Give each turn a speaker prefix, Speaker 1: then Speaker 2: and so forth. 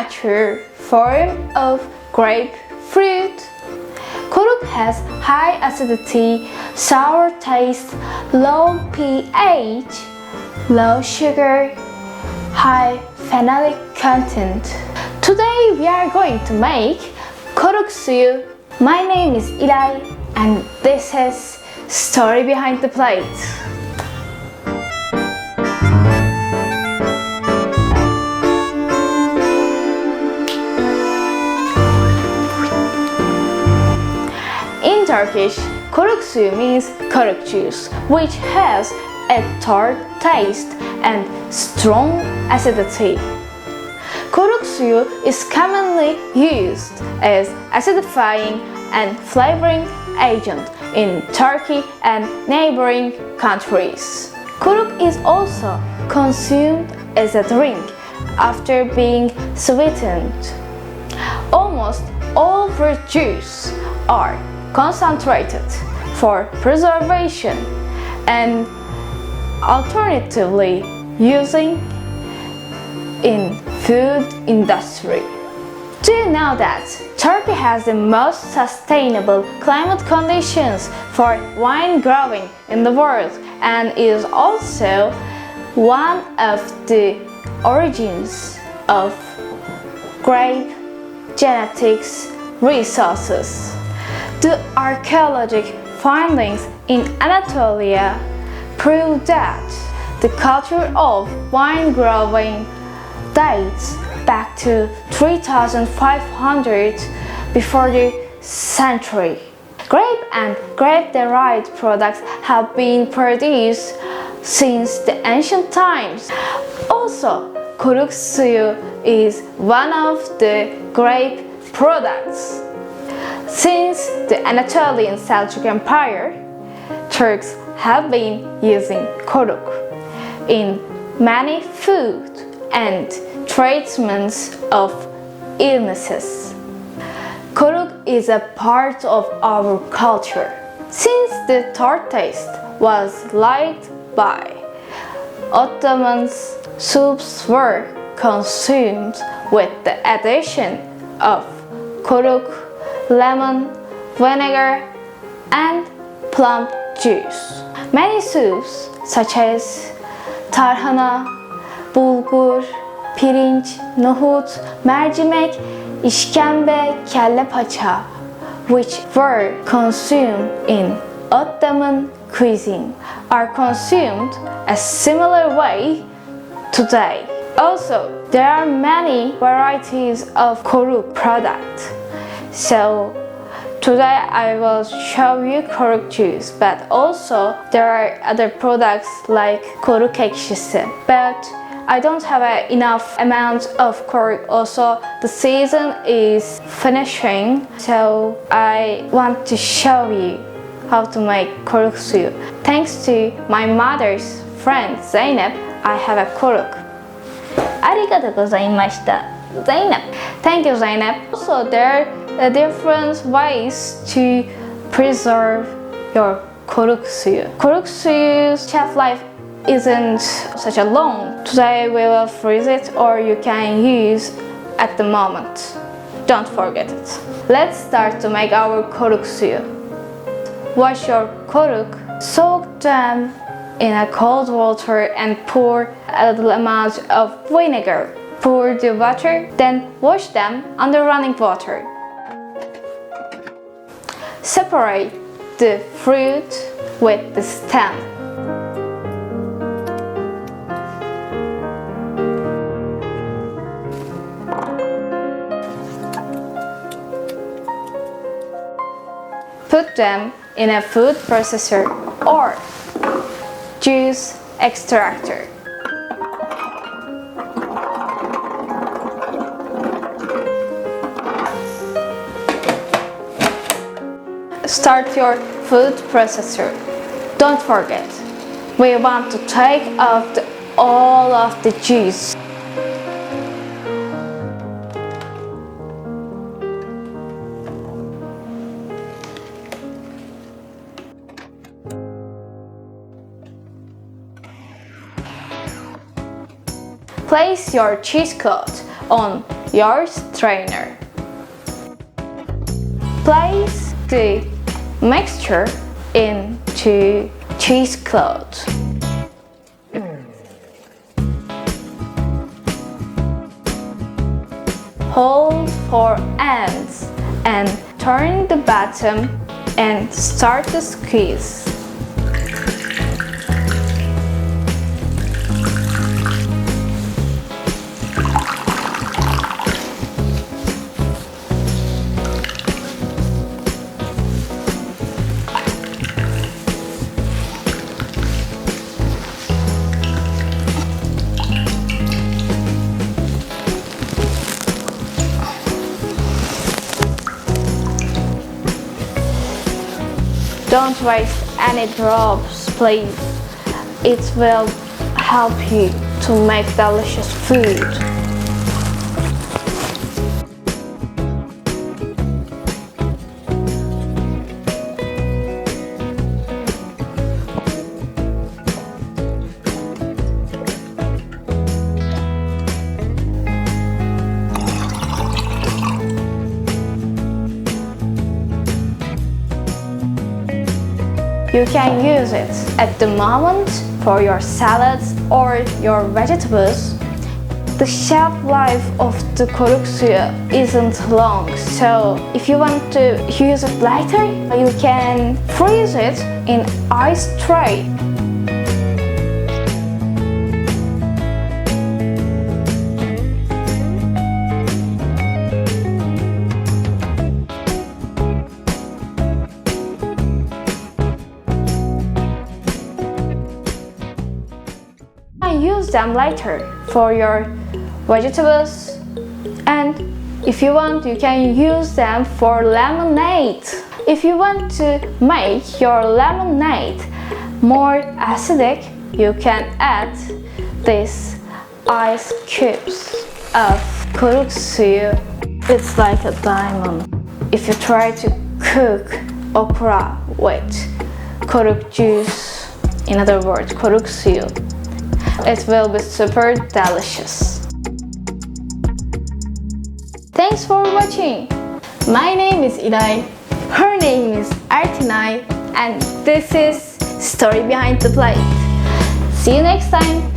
Speaker 1: mature form of grapefruit. Korok has high acidity, sour taste, low pH, low sugar, high phenolic content. Today we are going to make korok suyu. My name is Ilay and this is Story Behind the Plate. In Turkish, korok suyu means korok juice, which has a tart taste and strong acidity. Korok suyu is commonly used as acidifying and flavoring agent in Turkey and neighboring countries. Korok is also consumed as a drink after being sweetened. Almost all fruit juice are concentrated for preservation and alternatively using in food industry. Do you know that Turkey has the most sustainable climate conditions for wine growing in the world and is also one of the origins of grape genetics resources? The archaeological findings in Anatolia prove that the culture of wine growing dates back to 3500 before the century. Grape and grape-derived products have been produced since the ancient times. Also, korok suyu is one of the grape products. Since the Anatolian Seljuk Empire, Turks have been using korok in many food and treatments of illnesses. Korok is a part of our culture. Since the tart taste was liked by Ottomans, soups were consumed with the addition of korok, lemon, vinegar, and plum juice. Many soups such as tarhana, bulgur, pirinç, nohut, mercimek, işkembe, kelle paça, which were consumed in Ottoman cuisine, are consumed a similar way today. Also, there are many varieties of korok products. So today I will show you korok juice, but also there are other products like korok ekşisi. But I don't have enough amount of korok. Also, the season is finishing, so I want to show you how to make korok suyu. Thanks to my mother's friend Zeynep, I have a korok. Arigatou gozaimashita, Zeynep. Thank you, Zeynep. Also, there are different ways to preserve your korok suyu. Korok suyu's shelf life isn't such a long. Today we will freeze it or you can use at the moment. Don't forget it. Let's start to make our korok suyu. Wash your korok, soak them in a cold water and pour a little amount of vinegar. Pour the water, then wash them under running water. Separate the fruit with the stem. Put them in a food processor or juice extractor. Start your food processor. Don't forget, we want to take out all of the juice. Place your cheese coat on your strainer. Place the mixture into cheesecloth. Hold for ends and turn the bottom and start to squeeze. Don't waste any drops, please. It will help you to make delicious food. You can use it at the moment for your salads or your vegetables. The shelf life of the koruk suyu isn't long, so if you want to use it later, you can freeze it in ice tray. Use them later for your vegetables, and if you want, you can use them for lemonade. If you want to make your lemonade more acidic, you can add these ice cubes of koruk suyu. It's like a diamond. If you try to cook okra with koruk juice, in other words, koruk suyu, it will be super delicious. Thanks for watching. My name is Ilay, her name is Ertinay, and this is Story Behind the Plate. See you next time.